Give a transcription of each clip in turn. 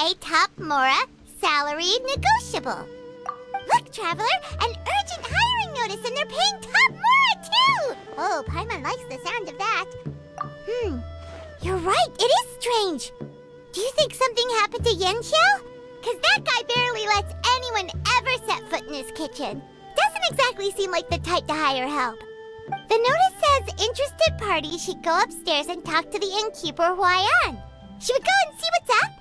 pay top Mora, salary negotiable. Look, Traveler, an urgent hiring notice, and they're paying top Mora, too! Oh, Paimon likes the sound of that. You're right, it is strange. Do you think something happened to Yanxiao? Because that guy barely lets anyone ever set foot in his kitchen. Doesn't exactly seem like the type to hire help. The notice says interested parties should go upstairs and talk to the innkeeper Huayan. Should we go and see what's up?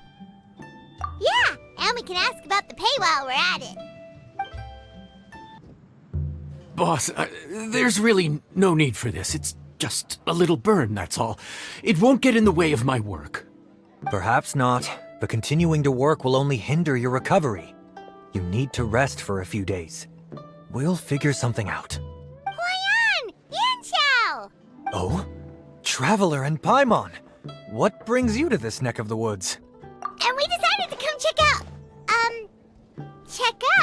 Yeah, and we can ask about the pay while we're at it. Boss, there's really no need for this. It's just a little burn, that's all. It won't get in the way of my work. Perhaps not, but continuing to work will only hinder your recovery. You need to rest for a few days. We'll figure something out. Huayan! Yanxiao! Oh? Traveler and Paimon! What brings you to this neck of the woods? And we decided to come check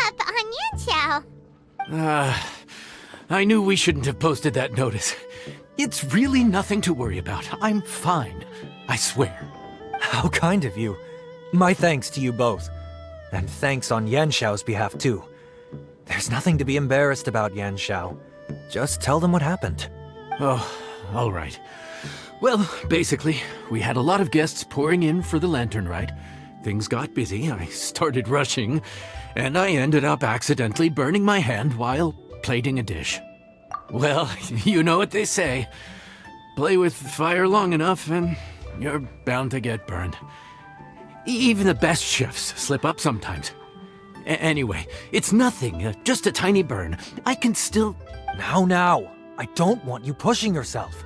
up on Yanxiao. I knew we shouldn't have posted that notice. It's really nothing to worry about. I'm fine. I swear. How kind of you. My thanks to you both. And thanks on Yanxiao's behalf, too. There's nothing to be embarrassed about, Yanxiao. Just tell them what happened. Oh, all right. Well, basically, we had a lot of guests pouring in for the lantern rite. Things got busy, I started rushing, and I ended up accidentally burning my hand while plating a dish. Well, you know what they say. Play with fire long enough and you're bound to get burned. Even the best chefs slip up sometimes. Anyway, it's nothing, just a tiny burn. I can still... Now, I don't want you pushing yourself.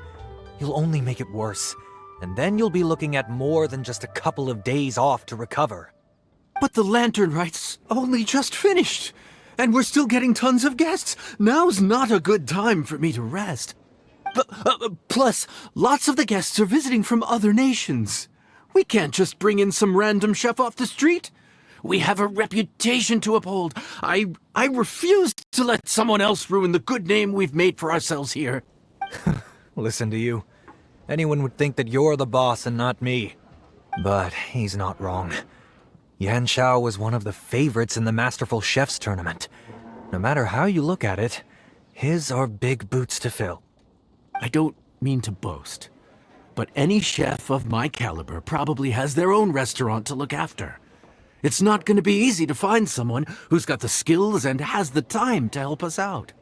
You'll only make it worse, and then you'll be looking at more than just a couple of days off to recover. But the lantern rite's only just finished, and we're still getting tons of guests. Now's not a good time for me to rest. Plus, lots of the guests are visiting from other nations. We can't just bring in some random chef off the street. We have a reputation to uphold. I refuse to let someone else ruin the good name we've made for ourselves here. Listen to you. Anyone would think that you're the boss and not me. But he's not wrong. Yanxiao was one of the favorites in the Masterful Chefs tournament. No matter how you look at it, his are big boots to fill. I don't mean to boast, but any chef of my caliber probably has their own restaurant to look after. It's not going to be easy to find someone who's got the skills and has the time to help us out.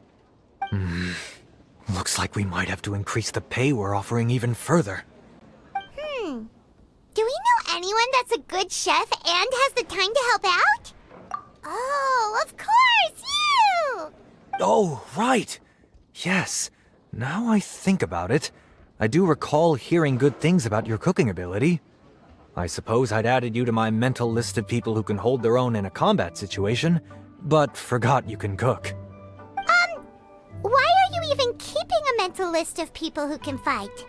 Looks like we might have to increase the pay we're offering even further. Do we know anyone that's a good chef and has the time to help out? Oh, of course, you! Oh, right. Yes. Now I think about it, I do recall hearing good things about your cooking ability. I suppose I'd added you to my mental list of people who can hold their own in a combat situation, but forgot you can cook. Why are you even keeping a mental list of people who can fight?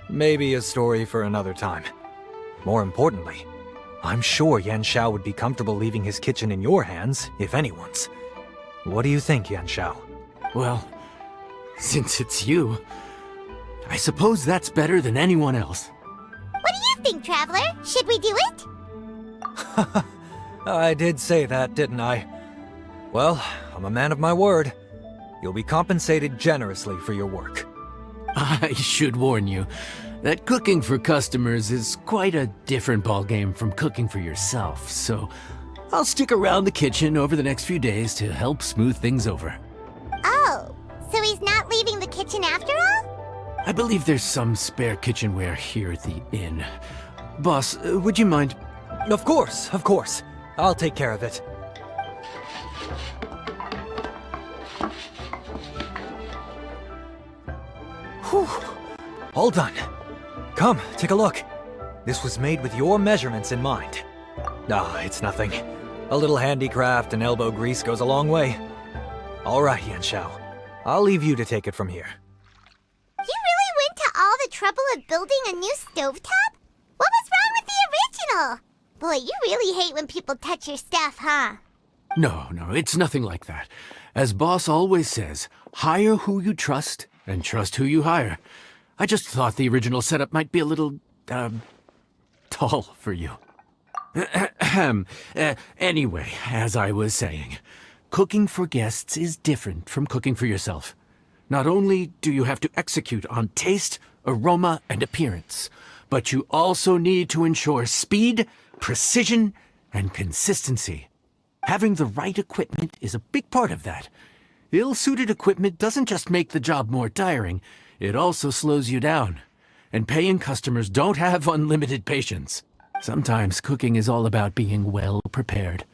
Maybe a story for another time. More importantly, I'm sure Yanxiao would be comfortable leaving his kitchen in your hands, if anyone's. What do you think, Yanxiao? Well, since it's you, I suppose that's better than anyone else. What do you think, Traveler? Should we do it? I did say that, didn't I? Well, I'm a man of my word. You'll be compensated generously for your work. I should warn you that cooking for customers is quite a different ballgame from cooking for yourself, so I'll stick around the kitchen over the next few days to help smooth things over. Oh, so he's not leaving the kitchen after all? I believe there's some spare kitchenware here at the inn. Boss, would you mind? Of course. I'll take care of it. Whew. All done. Come, take a look. This was made with your measurements in mind. It's nothing. A little handicraft and elbow grease goes a long way. All right, Yanxiao. I'll leave you to take it from here. You really went to all the trouble of building a new stovetop? What was wrong with the original? Boy, you really hate when people touch your stuff, huh? No, it's nothing like that. As Boss always says, hire who you trust and trust who you hire. I just thought the original setup might be a little, tall for you. Anyway, as I was saying, cooking for guests is different from cooking for yourself. Not only do you have to execute on taste, aroma, and appearance, but you also need to ensure speed, precision, and consistency. Having the right equipment is a big part of that. Ill-suited equipment doesn't just make the job more tiring, it also slows you down. And paying customers don't have unlimited patience. Sometimes cooking is all about being well prepared.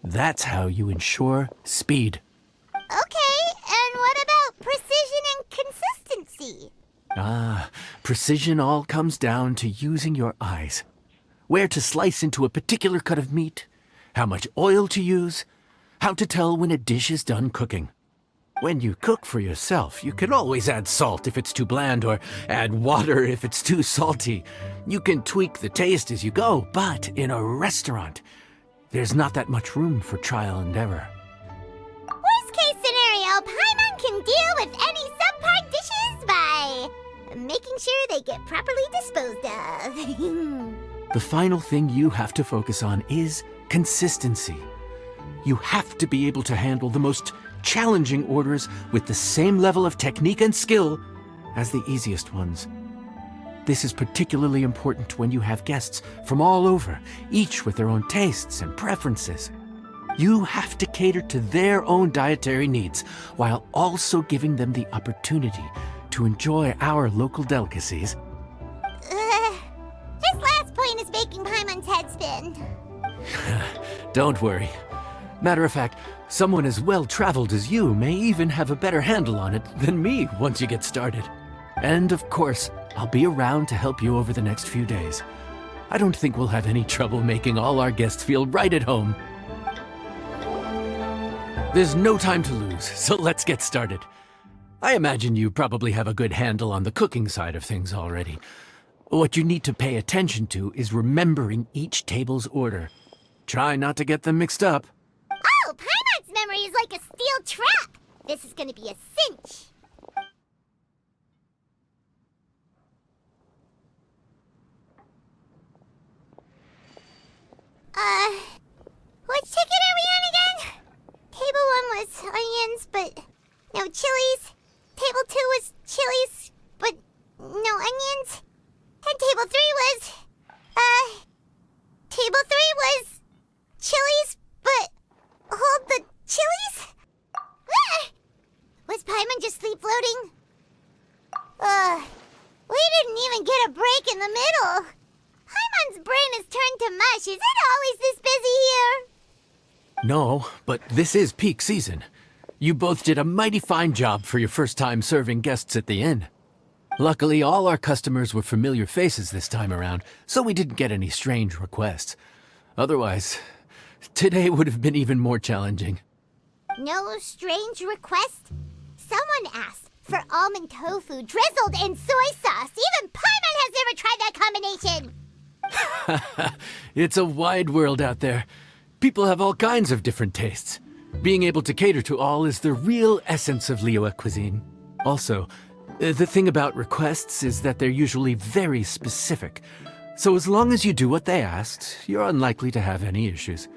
That's how you ensure speed. Okay, and what about precision and consistency? Precision all comes down to using your eyes. Where to slice into a particular cut of meat, how much oil to use, how to tell when a dish is done cooking. When you cook for yourself, you can always add salt if it's too bland or add water if it's too salty. You can tweak the taste as you go, but in a restaurant, there's not that much room for trial and error. Worst case scenario, Paimon can deal with any subpar dishes by making sure they get properly disposed of. The final thing you have to focus on is consistency. You have to be able to handle the most challenging orders with the same level of technique and skill as the easiest ones. This is particularly important when you have guests from all over, each with their own tastes and preferences. You have to cater to their own dietary needs while also giving them the opportunity to enjoy our local delicacies. This last point is making Paimon's head spin. Don't worry. Matter of fact, someone as well-traveled as you may even have a better handle on it than me once you get started. And of course, I'll be around to help you over the next few days. I don't think we'll have any trouble making all our guests feel right at home. There's no time to lose, so let's get started. I imagine you probably have a good handle on the cooking side of things already. What you need to pay attention to is remembering each table's order. Try not to get them mixed up. Oh, Paimon's memory is like a steel trap. This is gonna be a cinch. Which ticket are we on again? Table 1 was onions, but no chilies. Table 2 was chilies, but no onions. And table 3 was, table 3 was chilies, but hold the chilies? Was Paimon just sleep floating? We didn't even get a break in the middle. Paimon's brain has turned to mush. Is it always this busy here? No, but this is peak season. You both did a mighty fine job for your first time serving guests at the inn. Luckily, all our customers were familiar faces this time around, so we didn't get any strange requests. Otherwise, today would have been even more challenging. No strange request? Someone asked for almond tofu drizzled in soy sauce. Even Paimon has never tried that combination. It's a wide world out there. People have all kinds of different tastes. Being able to cater to all is the real essence of Liyue cuisine. Also, the thing about requests is that they're usually very specific. So as long as you do what they asked, you're unlikely to have any issues.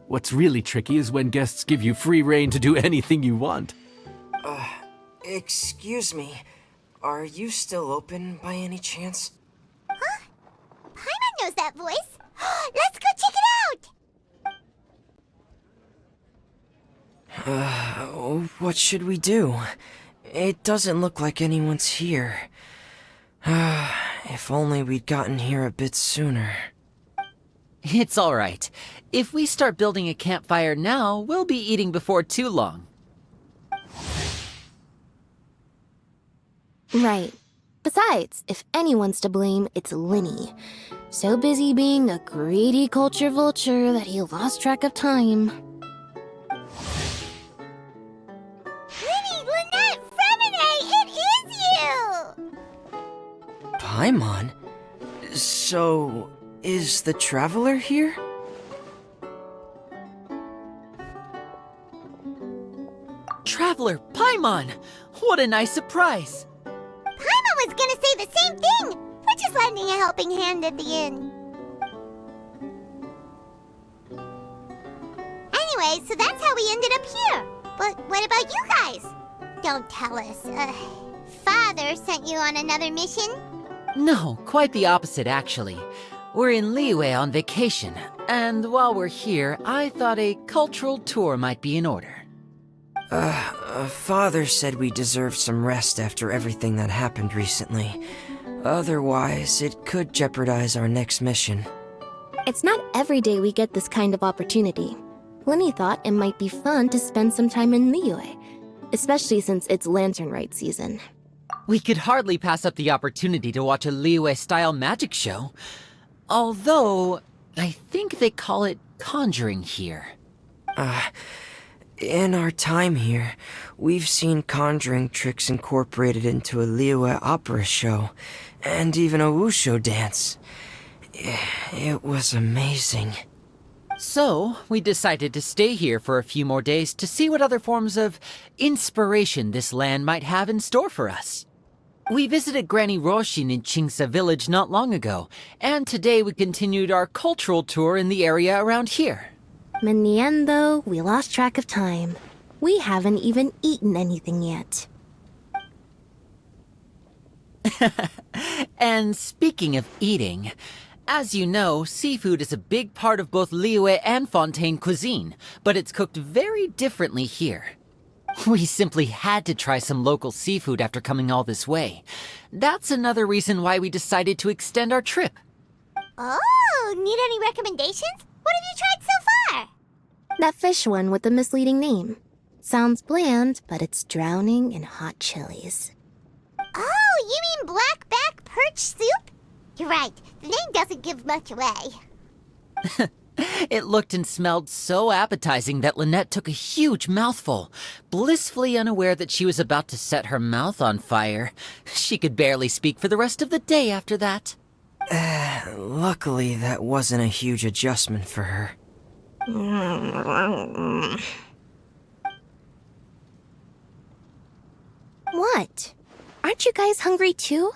What's really tricky is when guests give you free rein to do anything you want. Excuse me. Are you still open by any chance? Huh? Paimon knows that voice. Let's go check it out! What should we do? It doesn't look like anyone's here. If only we'd gotten here a bit sooner. It's all right. If we start building a campfire now, we'll be eating before too long. Right. Besides, if anyone's to blame, it's Linny. So busy being a greedy culture vulture that he lost track of time. Linny, Lynette, Fremine, it is you! Paimon? So, is the Traveler here? Traveler, Paimon! What a nice surprise! Paimon was gonna say the same thing! We're just lending a helping hand at the inn. anyway, so that's how we ended up here. But what about you guys? Don't tell us. Father sent you on another mission? No, quite the opposite, actually. We're in Liyue on vacation, and while we're here, I thought a cultural tour might be in order. Father said we deserve some rest after everything that happened recently. Otherwise, it could jeopardize our next mission. It's not every day we get this kind of opportunity. Lenny thought it might be fun to spend some time in Liyue, especially since it's Lantern Rite season. We could hardly pass up the opportunity to watch a Liyue-style magic show. Although, I think they call it conjuring here. In our time here, we've seen conjuring tricks incorporated into a Liyue opera show, and even a wushu dance. It was amazing. So, we decided to stay here for a few more days to see what other forms of inspiration this land might have in store for us. We visited Granny Roshin in Chingsa village not long ago, and today we continued our cultural tour in the area around here. In the end, though, we lost track of time. We haven't even eaten anything yet. And speaking of eating, as you know, seafood is a big part of both Liyue and Fontaine cuisine, but it's cooked very differently here. We simply had to try some local seafood after coming all this way. That's another reason why we decided to extend our trip. Oh, need any recommendations? What have you tried so far? That fish one with the misleading name. Sounds bland, but it's drowning in hot chilies. Oh, you mean blackback perch soup? You're right, the name doesn't give much away. It looked and smelled so appetizing that Lynette took a huge mouthful, blissfully unaware that she was about to set her mouth on fire. She could barely speak for the rest of the day after that. Luckily, that wasn't a huge adjustment for her. What? Aren't you guys hungry too?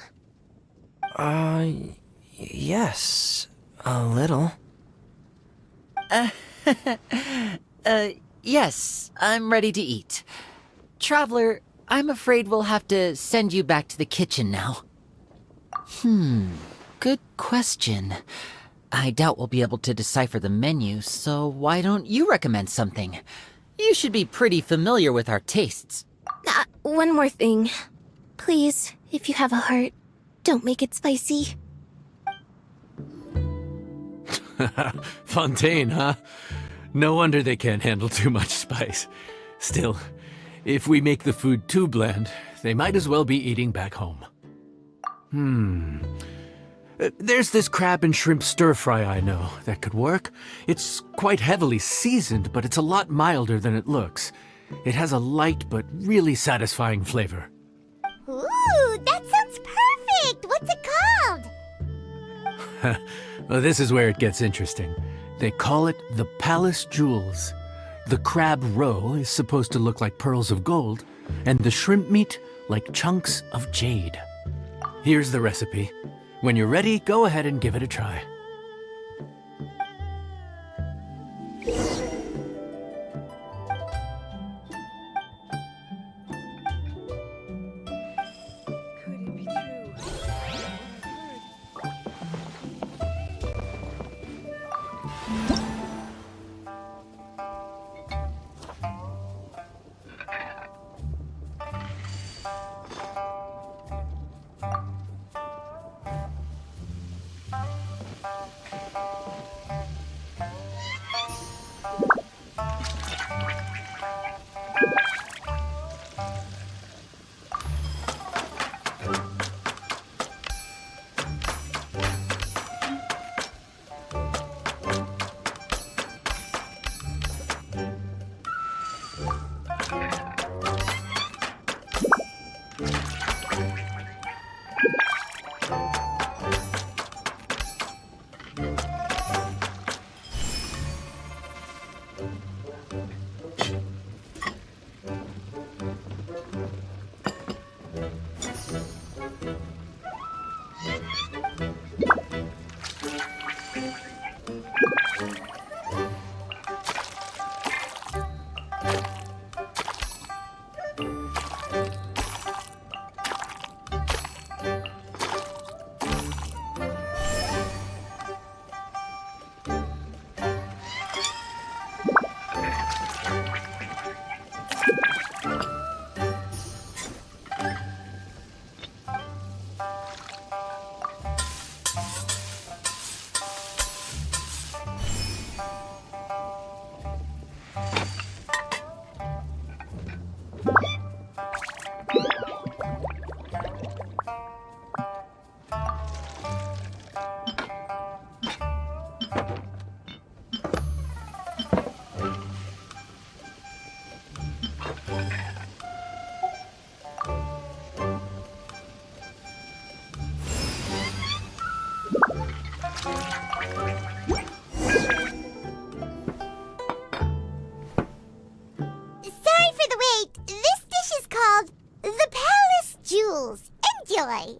Yes, a little. Yes, I'm ready to eat. Traveler, I'm afraid we'll have to send you back to the kitchen now. Good question. I doubt we'll be able to decipher the menu, so why don't you recommend something? You should be pretty familiar with our tastes. One more thing. Please, if you have a heart, don't make it spicy. Fontaine, huh? No wonder they can't handle too much spice. Still, if we make the food too bland, they might as well be eating back home. There's this crab and shrimp stir-fry I know that could work. It's quite heavily seasoned, but it's a lot milder than it looks. It has a light but really satisfying flavor. Ooh, that sounds perfect! What's it called? Well, this is where it gets interesting. They call it the Palace Jewels. The crab roe is supposed to look like pearls of gold, and the shrimp meat like chunks of jade. Here's the recipe. When you're ready, go ahead and give it a try. Sorry for the wait. This dish is called the Palace Jewels. Enjoy.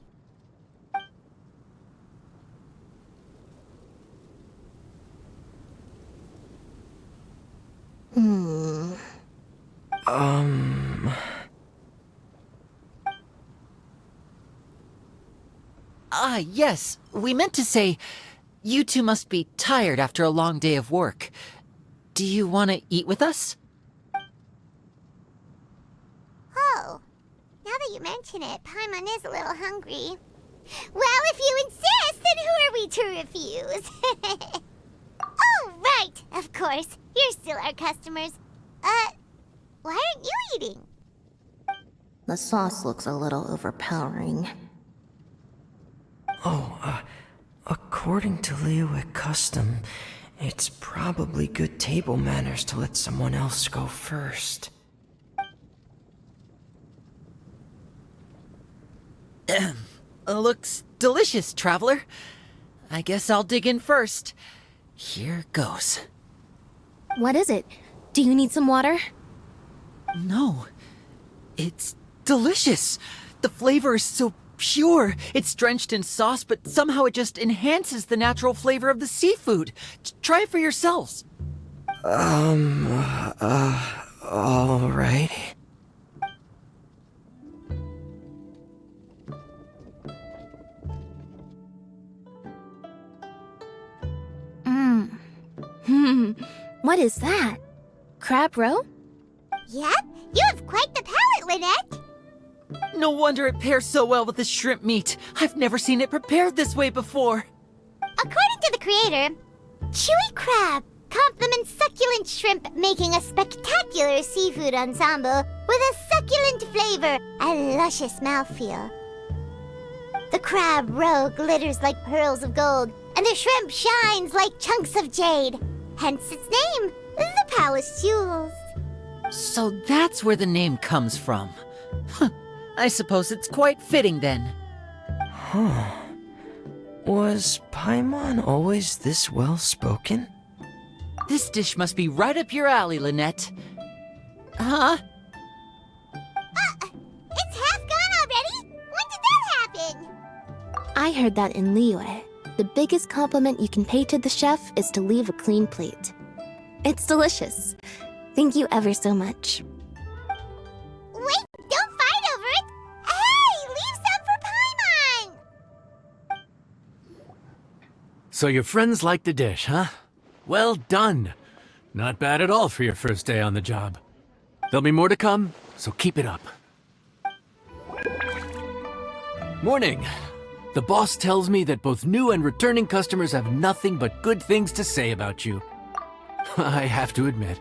Ah, yes. We meant to say, you two must be tired after a long day of work. Do you want to eat with us? Oh, now that you mention it, Paimon is a little hungry. Well, if you insist, then who are we to refuse? Oh, right, of course. You're still our customers. Why aren't you eating? The sauce looks a little overpowering. According to Liyue custom, it's probably good table manners to let someone else go first. Looks delicious, traveler. I guess I'll dig in first. Here goes. What is it? Do you need some water? No, it's delicious. The flavor is so pure. It's drenched in sauce, but somehow it just enhances the natural flavor of the seafood. Try it for yourselves. All right. What is that? Crab roe? Yep, you have quite the palate, Lynette. No wonder it pairs so well with the shrimp meat. I've never seen it prepared this way before. According to the creator, chewy crab complements succulent shrimp, making a spectacular seafood ensemble with a succulent flavor and luscious mouthfeel. The crab roe glitters like pearls of gold, and the shrimp shines like chunks of jade. Hence its name, the Palace Jewels. So that's where the name comes from. I suppose it's quite fitting then. Was Paimon always this well-spoken? This dish must be right up your alley, Lynette. Huh? It's half gone already? When did that happen? I heard that in Liyue. The biggest compliment you can pay to the chef is to leave a clean plate. It's delicious. Thank you ever so much. Wait, don't fight over it. Hey, leave some for Paimon. So your friends like the dish, huh? Well done. Not bad at all for your first day on the job. There'll be more to come, so keep it up. Morning. The boss tells me that both new and returning customers have nothing but good things to say about you. I have to admit,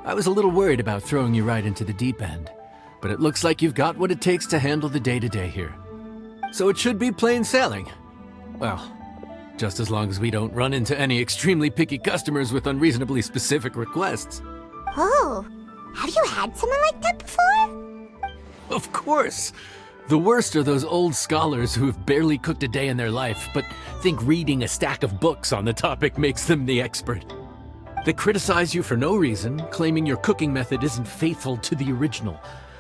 I was a little worried about throwing you right into the deep end, but it looks like you've got what it takes to handle the day-to-day here. So it should be plain sailing. Well, just as long as we don't run into any extremely picky customers with unreasonably specific requests. Oh, have you had someone like that before? Of course! The worst are those old scholars who have barely cooked a day in their life, but think reading a stack of books on the topic makes them the expert. They criticize you for no reason, claiming your cooking method isn't faithful to the original,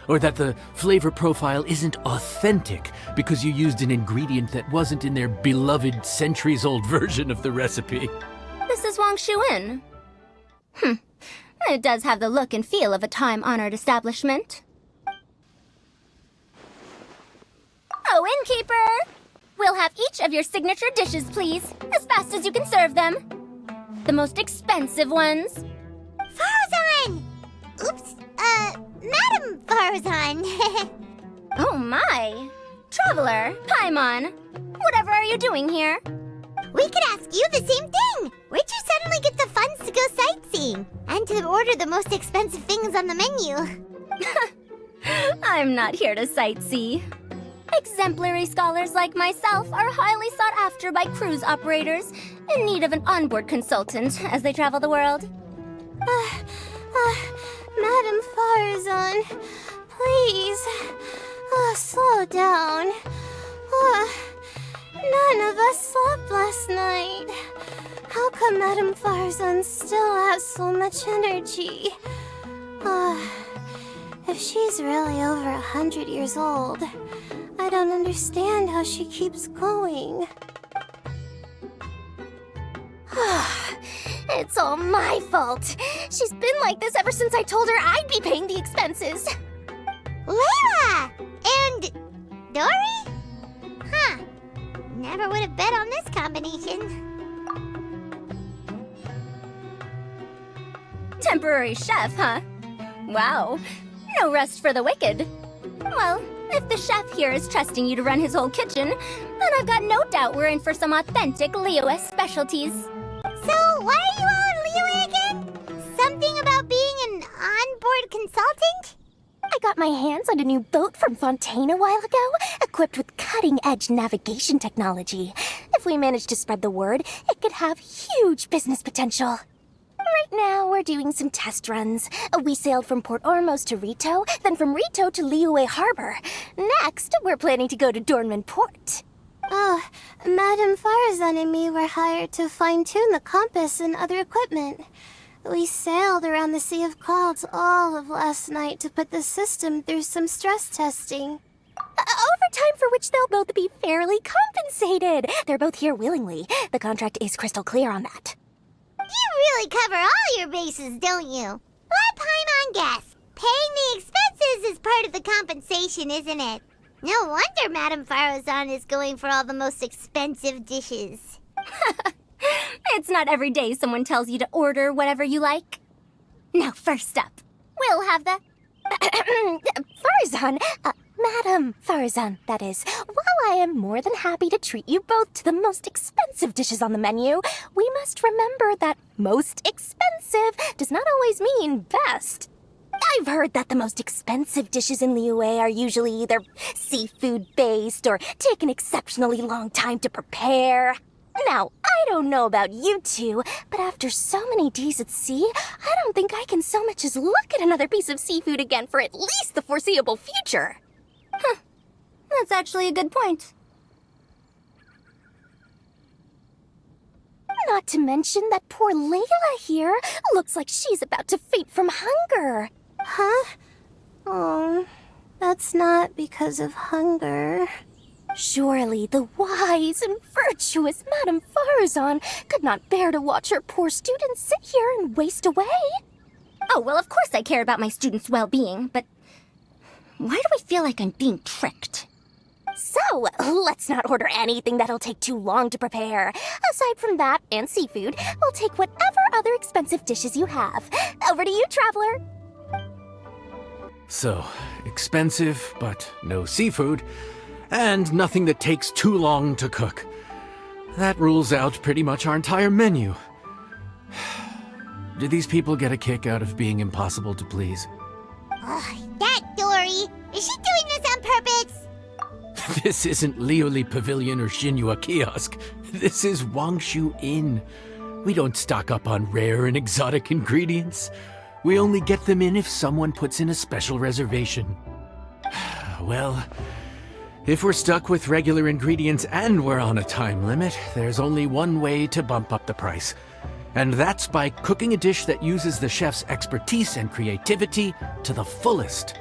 or that the flavor profile isn't authentic because you used an ingredient that wasn't in their beloved centuries-old version of the recipe. This is Wang Shuin. It does have the look and feel of a time-honored establishment. Oh, innkeeper! We'll have each of your signature dishes, please, as fast as you can serve them. The most expensive ones. Farazan! Oops, Madam Farazan. Oh my! Traveler, Paimon, whatever are you doing here? We could ask you the same thing. Where'd you suddenly get the funds to go sightseeing? And to order the most expensive things on the menu? I'm not here to sightsee. Exemplary scholars like myself are highly sought after by cruise operators in need of an onboard consultant as they travel the world. Madam Farazan, please, slow down. None of us slept last night. How come Madame Farzan still has so much energy? If she's really over 100 years old, I don't understand how she keeps going. It's all my fault. She's been like this ever since I told her I'd be paying the expenses. Layla! And Dory? Huh. Never would have bet on this combination. Temporary chef, huh? Wow. No rest for the wicked. Well, if the chef here is trusting you to run his whole kitchen, then I've got no doubt we're in for some authentic Liyue specialties. So, why are you all in Liyue again? Something about being an onboard consultant? I got my hands on a new boat from Fontaine a while ago, equipped with cutting-edge navigation technology. If we manage to spread the word, it could have huge business potential. Right now, we're doing some test runs. We sailed from Port Ormos to Rito, then from Rito to Liyue Harbor. Next, we're planning to go to Dornman Port. Oh, Madame Farzan and me were hired to fine-tune the compass and other equipment. We sailed around the Sea of Clouds all of last night to put the system through some stress testing. Overtime for which they'll both be fairly compensated. They're both here willingly. The contract is crystal clear on that. You really cover all your bases, don't you? Let Paimon guess. Paying the expenses is part of the compensation, isn't it? No wonder Madame Farazan is going for all the most expensive dishes. It's not every day someone tells you to order whatever you like. Now, first up, we'll have the... Farazan, Madame Farazan, that is. While I am more than happy to treat you both to the most expensive dishes on the menu, we must remember that most expensive does not always mean best. I've heard that the most expensive dishes in Liyue are usually either seafood-based or take an exceptionally long time to prepare. Now, I don't know about you two, but after so many days at sea, I don't think I can so much as look at another piece of seafood again for at least the foreseeable future. Huh. That's actually a good point. Not to mention that poor Layla here looks like she's about to faint from hunger. Huh? Oh, that's not because of hunger. Surely the wise and virtuous Madame Farazan could not bear to watch her poor students sit here and waste away. Oh, well, of course I care about my students' well-being, but why do I feel like I'm being tricked? So, let's not order anything that'll take too long to prepare. Aside from that and seafood, we'll take whatever other expensive dishes you have. Over to you, traveler. So, expensive, but no seafood, and nothing that takes too long to cook. That rules out pretty much our entire menu. Do these people get a kick out of being impossible to please? That Dory! Is she doing this on purpose? This isn't Liuli Pavilion or Xinhua Kiosk. This is Wangshu Inn. We don't stock up on rare and exotic ingredients. We only get them in if someone puts in a special reservation. Well, if we're stuck with regular ingredients and we're on a time limit, there's only one way to bump up the price. And that's by cooking a dish that uses the chef's expertise and creativity to the fullest.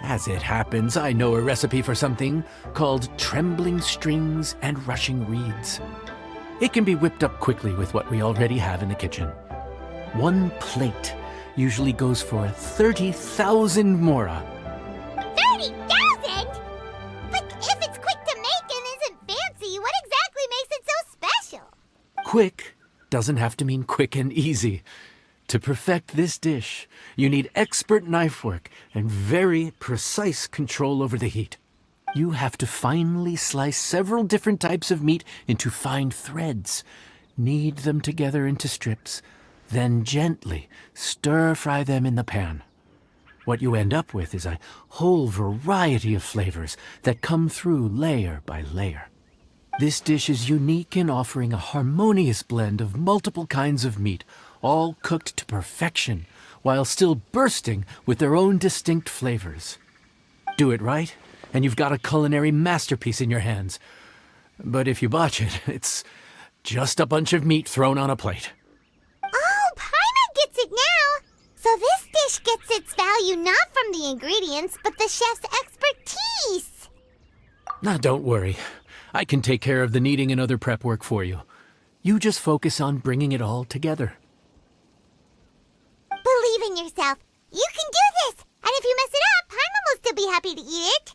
As it happens, I know a recipe for something called trembling strings and rushing reeds. It can be whipped up quickly with what we already have in the kitchen. One plate usually goes for 30,000 mora. 30,000? But if it's quick to make and isn't fancy, what exactly makes it so special? Quick doesn't have to mean quick and easy. To perfect this dish, you need expert knife work and very precise control over the heat. You have to finely slice several different types of meat into fine threads, knead them together into strips, then gently stir-fry them in the pan. What you end up with is a whole variety of flavors that come through layer by layer. This dish is unique in offering a harmonious blend of multiple kinds of meat, all cooked to perfection, while still bursting with their own distinct flavors. Do it right, and you've got a culinary masterpiece in your hands. But if you botch it, it's just a bunch of meat thrown on a plate. Oh, Paimon gets it now! So this dish gets its value not from the ingredients, but the chef's expertise! Now, don't worry. I can take care of the kneading and other prep work for you. You just focus on bringing it all together. Believe in yourself. You can do this! And if you mess it up, Paimon will still be happy to eat it.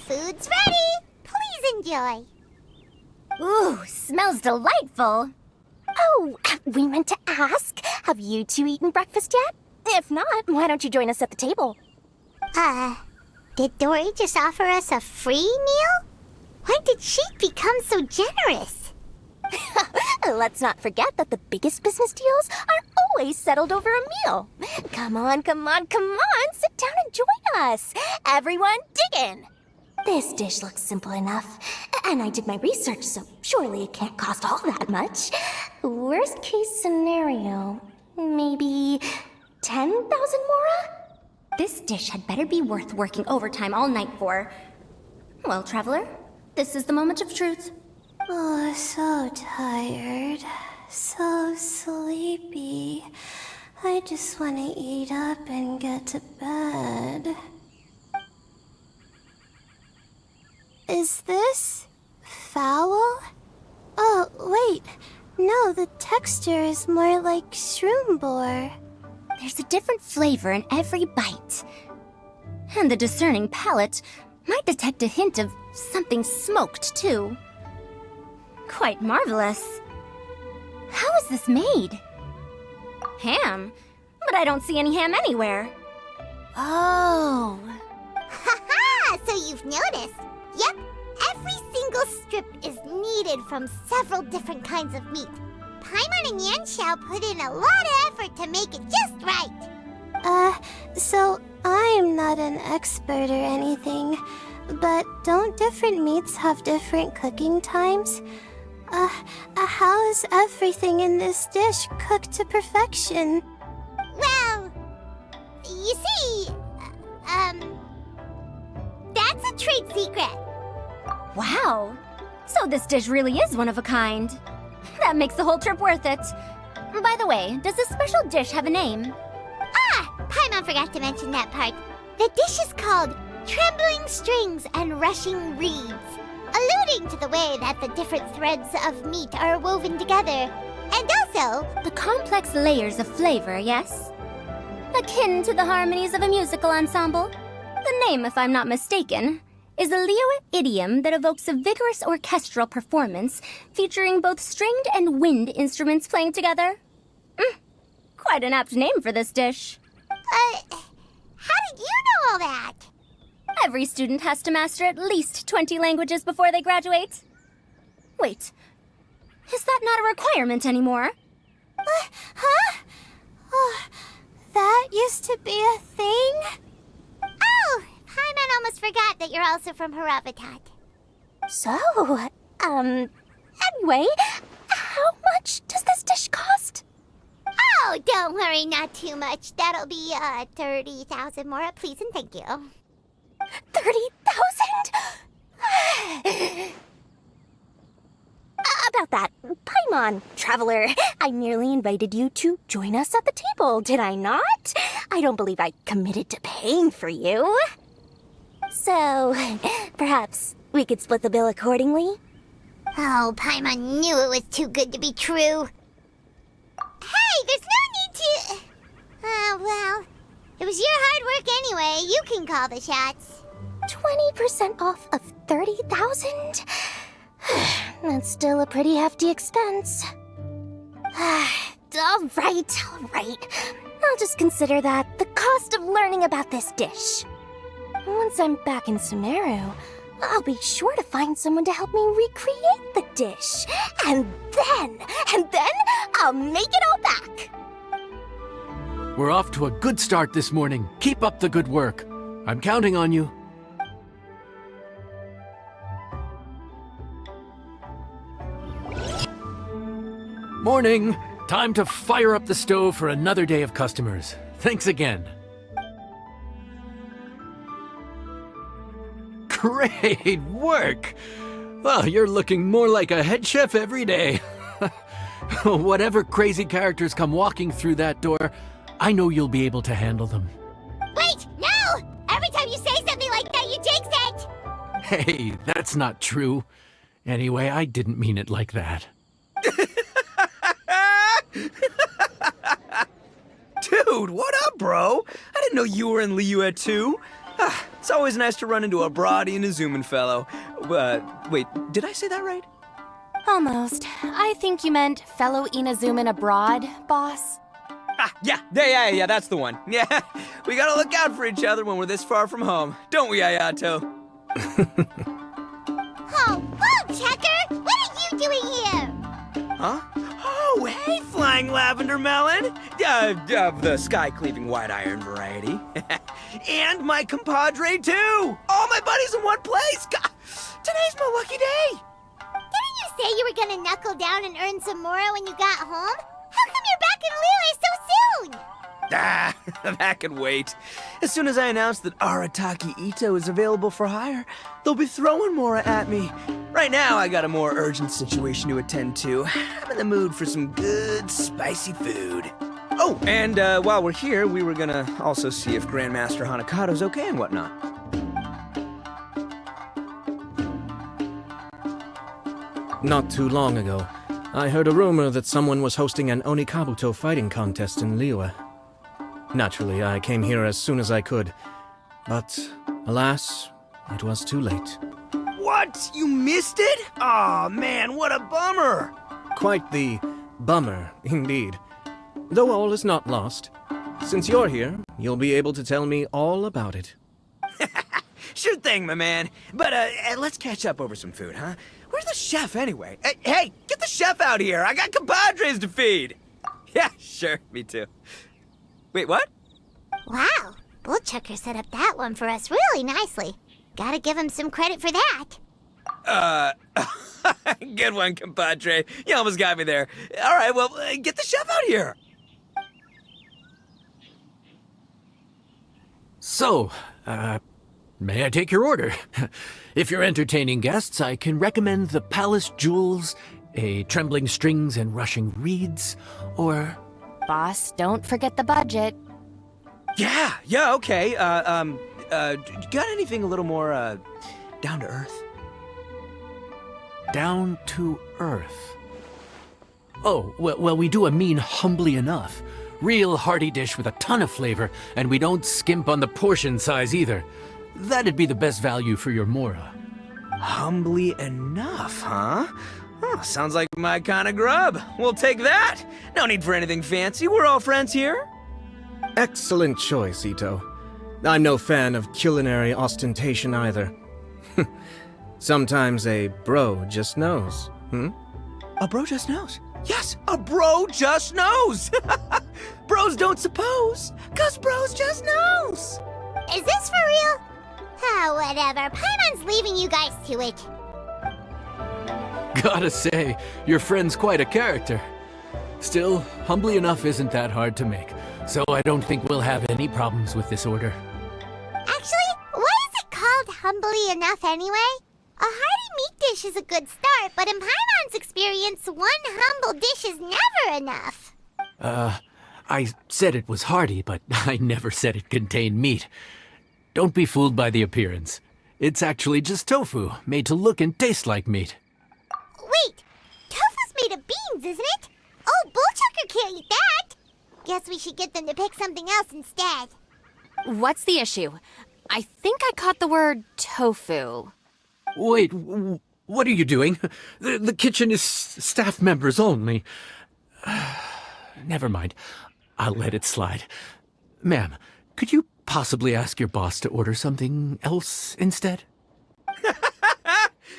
Food's ready! Please enjoy! Ooh, smells delightful. Oh, we meant to ask, have you two eaten breakfast yet? If not, why don't you join us at the table? Did Dory just offer us a free meal? When did she become so generous? Let's not forget that the biggest business deals are always settled over a meal. Come on, come on, come on, sit down and join us. Everyone, dig in. This dish looks simple enough, and I did my research, so surely it can't cost all that much. Worst case scenario, maybe 10,000 mora? This dish had better be worth working overtime all night for. Well, traveler, this is the moment of truth. Oh, so tired. So sleepy. I just want to eat up and get to bed. Is this foul? Oh, wait. No, the texture is more like shroom boar. There's a different flavor in every bite. And the discerning palate might detect a hint of something smoked, too. Quite marvelous. How is this made? Ham? But I don't see any ham anywhere. Oh. Ha-ha! So you've noticed. Yep, every single strip is kneaded from several different kinds of meat. Paimon and Yanxiao put in a lot of effort to make it just right. So I'm not an expert or anything, but don't different meats have different cooking times? How is everything in this dish cooked to perfection? Well, you see, that's a trade secret. Wow. So this dish really is one of a kind. That makes the whole trip worth it. By the way, does this special dish have a name? Paimon forgot to mention that part. The dish is called Trembling Strings and Rushing Reeds, alluding to the way that the different threads of meat are woven together. And also, The complex layers of flavor, yes? Akin to the harmonies of a musical ensemble. The name, if I'm not mistaken, is a Liyue idiom that evokes a vigorous orchestral performance featuring both stringed and wind instruments playing together. Quite an apt name for this dish. how did you know all that? Every student has to master at least 20 languages before they graduate. Wait, is that not a requirement anymore? Huh? Oh, that used to be a thing? Oh, Paimon almost forgot that you're also from Haravatat. So, anyway, how much does this dish cost? Oh, don't worry, not too much. That'll be, 30,000 more, please and thank you. 30,000? About that, Paimon, traveler, I merely invited you to join us at the table, did I not? I don't believe I committed to paying for you. So, perhaps we could split the bill accordingly? Oh, Paimon knew it was too good to be true. Hey, there's no need to... well, it was your hard work anyway. You can call the shots. 20% off of 30,000? That's still a pretty hefty expense. All right. I'll just consider that the cost of learning about this dish. Once I'm back in Sumeru, I'll be sure to find someone to help me recreate the dish. And then I'll make it all back. We're off to a good start this morning. Keep up the good work. I'm counting on you. Morning. Time to fire up the stove for another day of customers. Thanks again. Great work! Well, you're looking more like a head chef every day. Whatever crazy characters come walking through that door, I know you'll be able to handle them. Wait, no! Every time you say something like that, you jinx it! Hey, that's not true. Anyway, I didn't mean it like that. Dude, what up, bro? I didn't know you were in Liyue too. It's always nice to run into a Brody and a Zoomin fellow. Wait, did I say that right? Almost. I think you meant fellow Inazuman abroad, boss. Yeah, that's the one. Yeah, we gotta look out for each other when we're this far from home. Don't we, Ayato? Oh, whoa, Checker! What are you doing here? Huh? Oh, hey, Flying Lavender Melon! Of the sky-cleaving white iron variety. And my compadre, too! All my buddies in one place! God, today's my lucky day! Didn't you say you were gonna knuckle down and earn some more when you got home? How come you're back in Liyue so soon? That could wait. As soon as I announce that Arataki Ito is available for hire, they'll be throwing Mora at me. Right now, I got a more urgent situation to attend to. I'm in the mood for some good, spicy food. Oh, and while we're here, we were gonna also see if Grandmaster Hanakado's okay and whatnot. Not too long ago, I heard a rumor that someone was hosting an Onikabuto fighting contest in Liyue. Naturally, I came here as soon as I could, but alas, it was too late. What? You missed it? Aw, man, what a bummer! Quite the bummer, indeed. Though all is not lost. Since you're here, you'll be able to tell me all about it. Sure thing, my man. But let's catch up over some food, huh? Where's the chef, anyway? Hey, get the chef out here! I got compadres to feed! Yeah, sure, me too. Wait, what? Wow, Bullchucker set up that one for us really nicely. Gotta give him some credit for that. Good one, compadre. You almost got me there. All right, well, get the chef out here. So, may I take your order? If you're entertaining guests, I can recommend the Palace Jewels, a Trembling Strings and Rushing Reeds, or... Boss, don't forget the budget. Yeah, okay. Got anything a little more, down to earth? Down to earth. Oh, well, we do a mean humbly enough. Real hearty dish with a ton of flavor, and we don't skimp on the portion size either. That'd be the best value for your Mora. Humbly enough, huh? Oh, sounds like my kind of grub. We'll take that. No need for anything fancy. We're all friends here. Excellent choice, Ito. I'm no fan of culinary ostentation either. Sometimes a bro just knows, A bro just knows. Yes, a bro just knows. Bros don't suppose, 'cause bros just knows. Is this for real? Oh, whatever. Paimon's leaving you guys to it. Gotta say, your friend's quite a character. Still, humbly enough isn't that hard to make, so I don't think we'll have any problems with this order. Actually, why is it called humbly enough anyway? A hearty meat dish is a good start, but in Paimon's experience, one humble dish is never enough. I said it was hearty, but I never said it contained meat. Don't be fooled by the appearance. It's actually just tofu, made to look and taste like meat. Wait, tofu's made of beans, isn't it? Oh, Bullchucker can't eat that. Guess we should get them to pick something else instead. What's the issue? I think I caught the word tofu. Wait, what are you doing? The kitchen is staff members only. Never mind. I'll let it slide. Ma'am, could you possibly ask your boss to order something else instead?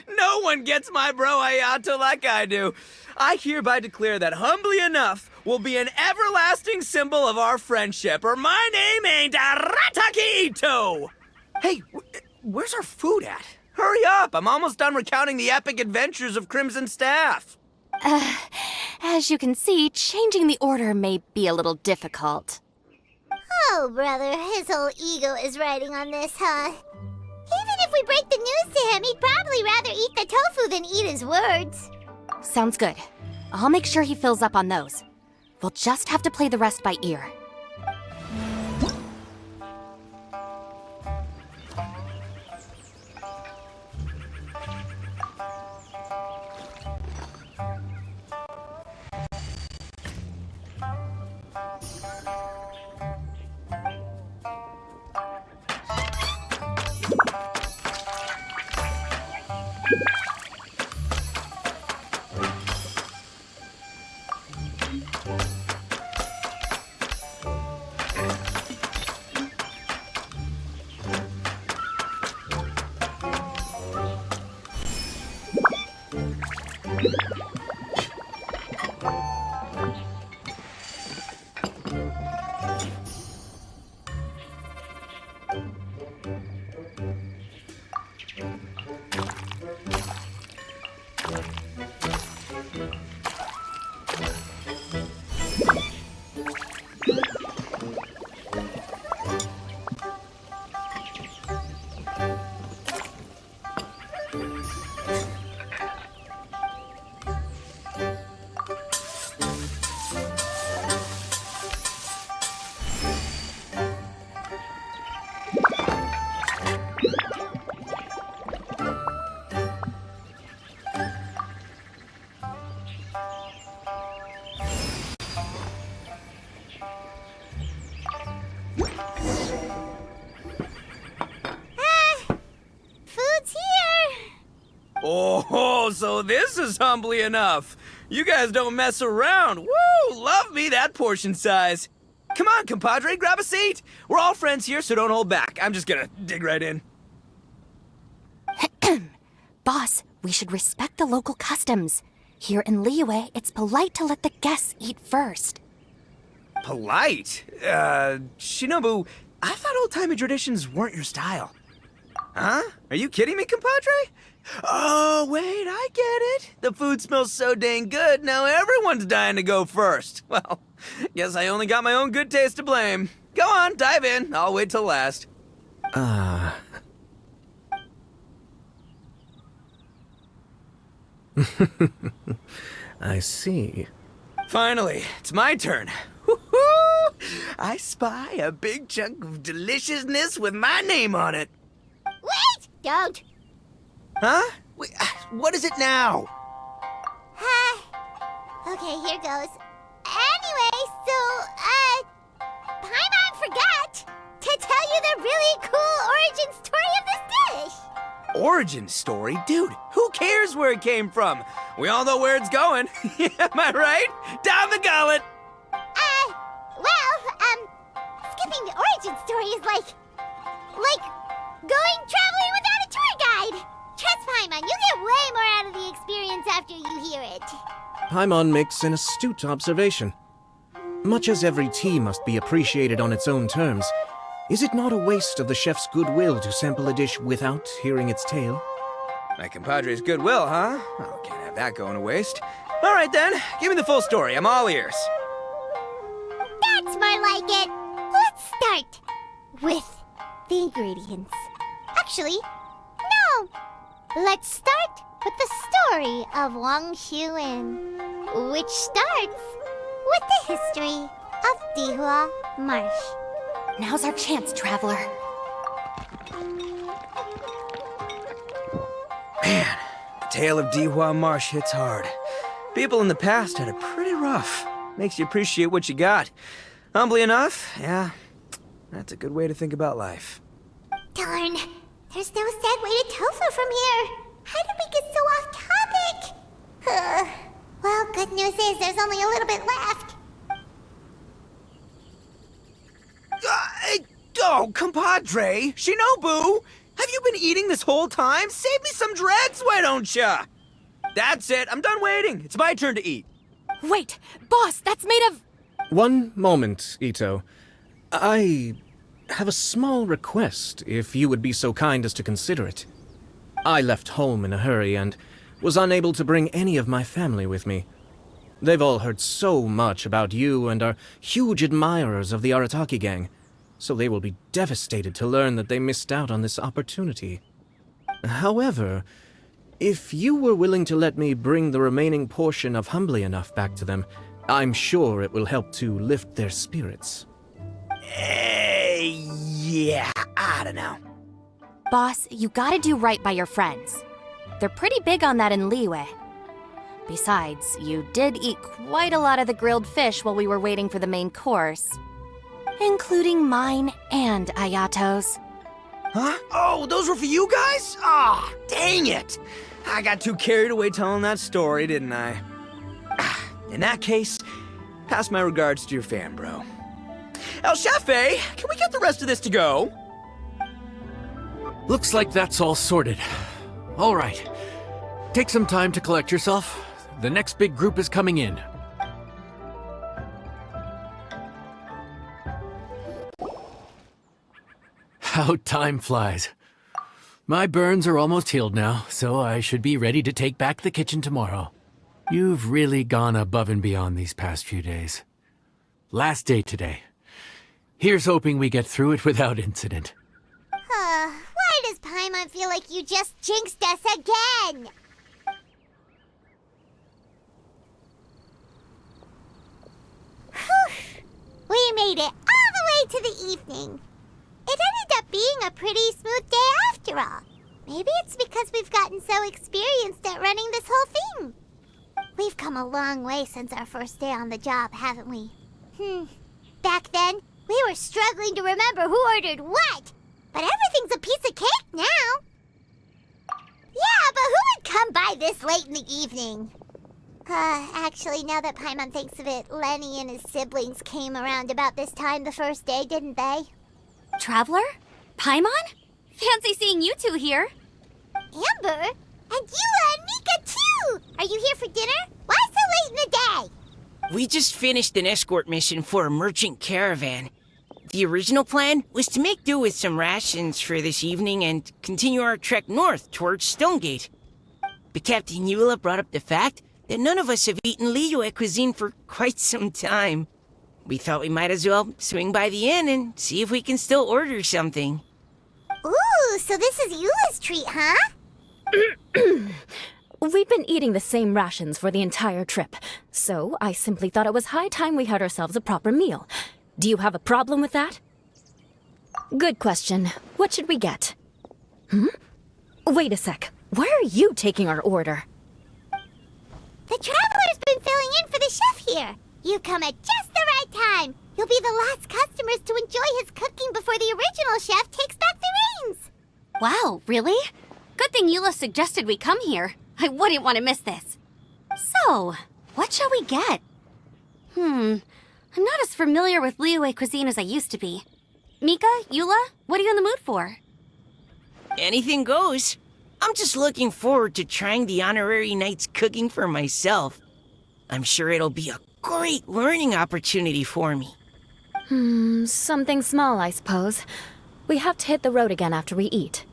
No one gets my bro Ayato like I do. I hereby declare that humbly enough will be an everlasting symbol of our friendship, or my name ain't Aratakito. Hey, where's our food at? Hurry up, I'm almost done recounting the epic adventures of Crimson Staff. As you can see, changing the order may be a little difficult. Oh, brother, his whole ego is riding on this, huh? Even if we break the news to him, he'd probably rather eat the tofu than eat his words. Sounds good. I'll make sure he fills up on those. We'll just have to play the rest by ear. Oh, so this is humbly enough. You guys don't mess around. Woo! Love me that portion size. Come on, compadre, grab a seat. We're all friends here, so don't hold back. I'm just gonna dig right in. Boss, we should respect the local customs. Here in Liyue, it's polite to let the guests eat first. Polite? Shinobu, I thought old-timey traditions weren't your style. Huh? Are you kidding me, compadre? Oh, wait, I get it. The food smells so dang good, now everyone's dying to go first. Well, guess I only got my own good taste to blame. Go on, dive in. I'll wait till last. I see. Finally, it's my turn. Woo-hoo! I spy a big chunk of deliciousness with my name on it. Wait! Don't. Huh? Wait, what is it now? Okay, here goes. Anyway, Paimon forgot to tell you the really cool origin story of this dish. Origin story? Dude, who cares where it came from? We all know where it's going. Am I right? Down the gullet! Skipping the origin story is like Like going traveling without a tour guide. Trust Paimon, you get way more out of the experience after you hear it. Paimon makes an astute observation. Much as every tea must be appreciated on its own terms, is it not a waste of the chef's goodwill to sample a dish without hearing its tale? My compadre's goodwill, huh? Oh, can't have that going to waste. All right then, give me the full story. I'm all ears. That's more like it. Let's start with the ingredients. Actually, no. Let's start with the story of Wang Xuan, which starts with the history of Dihua Marsh. Now's our chance, Traveler. Man, the tale of Dihua Marsh hits hard. People in the past had it pretty rough. Makes you appreciate what you got. Humbly enough, yeah, that's a good way to think about life. Darn, there's no segue to tofu from here. How did we get so off topic? Well, good news is there's only a little bit left. Oh, compadre, Shinobu, have you been eating this whole time? Save me some dregs, why don't ya? That's it, I'm done waiting. It's my turn to eat. Wait, boss, that's made of... One moment, Ito. I have a small request, if you would be so kind as to consider it. I left home in a hurry and was unable to bring any of my family with me. They've all heard so much about you and are huge admirers of the Arataki gang, so they will be devastated to learn that they missed out on this opportunity. However, if you were willing to let me bring the remaining portion of Humbly Enough back to them, I'm sure it will help to lift their spirits. Yeah, I don't know. Boss, you gotta do right by your friends. They're pretty big on that in Liyue. Besides, you did eat quite a lot of the grilled fish while we were waiting for the main course. Including mine and Ayato's. Huh? Oh, those were for you guys? Ah, dang it! I got too carried away telling that story, didn't I? In that case, pass my regards to your fan, bro. El Chefe, can we get the rest of this to go? Looks like that's all sorted. All right. Take some time to collect yourself. The next big group is coming in. How time flies. My burns are almost healed now, so I should be ready to take back the kitchen tomorrow. You've really gone above and beyond these past few days. Last day today. Here's hoping we get through it without incident. Why does Paimon feel like you just jinxed us again? Whew. We made it all the way to the evening. It ended up being a pretty smooth day after all. Maybe it's because we've gotten so experienced at running this whole thing. We've come a long way since our first day on the job, haven't we? Back then, we were struggling to remember who ordered what. But everything's a piece of cake now. Yeah, but who would come by this late in the evening? Actually, now that Paimon thinks of it, Lenny and his siblings came around about this time the first day, didn't they? Traveler? Paimon? Fancy seeing you two here. Amber? And Eula and Mika, too! Are you here for dinner? Why so late in the day? We just finished an escort mission for a merchant caravan. The original plan was to make do with some rations for this evening and continue our trek north towards Stonegate. But Captain Eula brought up the fact that none of us have eaten Liyue cuisine for quite some time. We thought we might as well swing by the inn and see if we can still order something. Ooh, so this is Eula's treat, huh? We've been eating the same rations for the entire trip, so I simply thought it was high time we had ourselves a proper meal. Do you have a problem with that? Good question. What should we get? Wait a sec. Where are you taking our order? The Traveler's been filling in for the chef here. You've come at just the right time. You'll be the last customers to enjoy his cooking before the original chef takes back the reins. Wow, really? Good thing Eula suggested we come here. I wouldn't want to miss this. So, what shall we get? I'm not as familiar with Liyue cuisine as I used to be. Mika, Eula, what are you in the mood for? Anything goes. I'm just looking forward to trying the honorary knight's cooking for myself. I'm sure it'll be a great learning opportunity for me. Something small, I suppose. We have to hit the road again after we eat.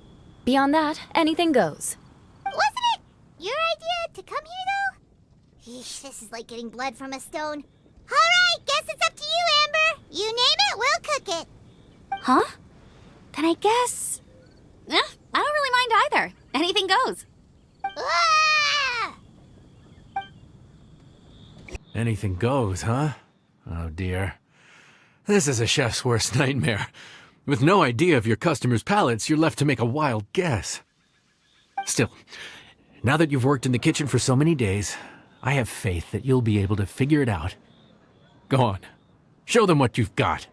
Beyond that, anything goes. Wasn't it your idea to come here, though? Eesh, this is like getting blood from a stone. All right, guess it's up to you, Amber. You name it, we'll cook it. Huh? Then I guess... I don't really mind either. Anything goes. Ah! Anything goes, huh? Oh dear. This is a chef's worst nightmare. With no idea of your customers' palates, you're left to make a wild guess. Still, now that you've worked in the kitchen for so many days, I have faith that you'll be able to figure it out. Go on. Show them what you've got.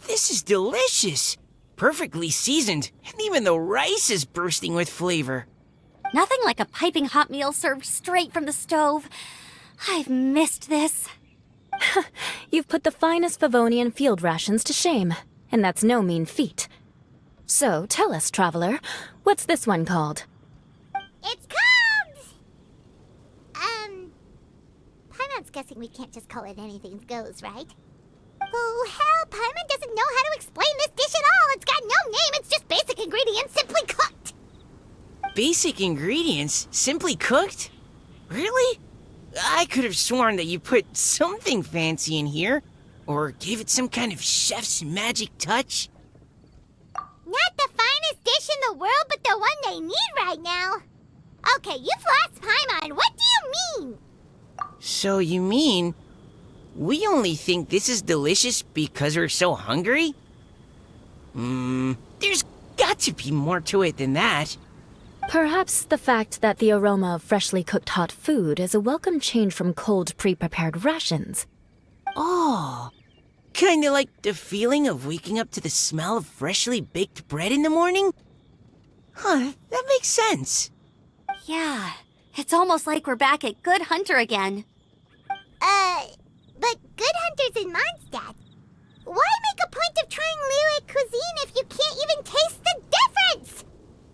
This is delicious. Perfectly seasoned, and even the rice is bursting with flavor. Nothing like a piping hot meal served straight from the stove. I've missed this. You've put the finest Favonian field rations to shame, and that's no mean feat. So, tell us, traveler, what's this one called? It's called... Paimon's guessing we can't just call it anything goes, right? Oh, hell, Paimon doesn't know how to explain this dish at all. It's got no name, it's just basic ingredients simply cooked. Basic ingredients? Simply cooked? Really? I could have sworn that you put something fancy in here, or gave it some kind of chef's magic touch. Not the finest dish in the world, but the one they need right now. Okay, you've lost Paimon. What do you mean? So you mean... we only think this is delicious because we're so hungry? There's got to be more to it than that. Perhaps the fact that the aroma of freshly cooked hot food is a welcome change from cold, pre-prepared rations. Oh, kinda like the feeling of waking up to the smell of freshly baked bread in the morning? Huh, that makes sense. Yeah, it's almost like we're back at Good Hunter again. But Good Hunter's in Mondstadt. Why make a point of trying Liyue cuisine if you can't even taste the difference?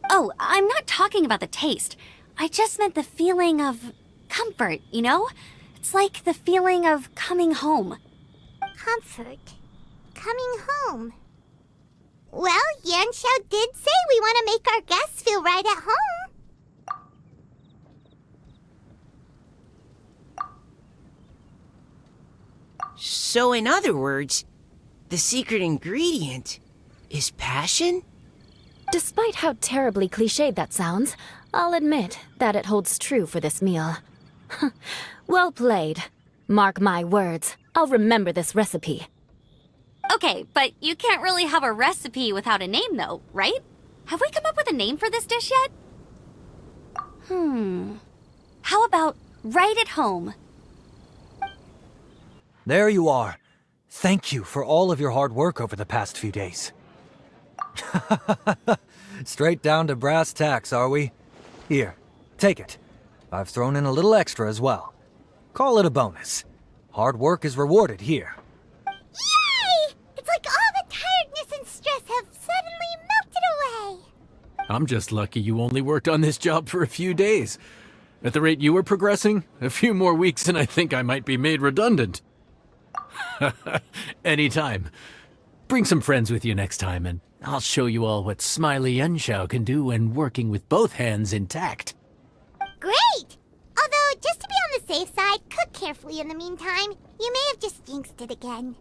Oh, I'm not talking about the taste. I just meant the feeling of comfort, you know? It's like the feeling of coming home. Comfort. Coming home. Well, Yanxiao did say we want to make our guests feel right at home. So in other words, the secret ingredient is passion? Despite how terribly cliched that sounds, I'll admit that it holds true for this meal. Well played. Mark my words, I'll remember this recipe. Okay, but you can't really have a recipe without a name, though, right? Have we come up with a name for this dish yet? How about Right at Home? There you are. Thank you for all of your hard work over the past few days. Straight down to brass tacks, are we? Here, take it. I've thrown in a little extra as well. Call it a bonus. Hard work is rewarded here. Yay! It's like all the tiredness and stress have suddenly melted away. I'm just lucky you only worked on this job for a few days. At the rate you were progressing, a few more weeks and I think I might be made redundant. Anytime. Bring some friends with you next time and I'll show you all what Smiley Yenshao can do when working with both hands intact. Great! Although, just to be on the safe side, cook carefully in the meantime. You may have just jinxed it again.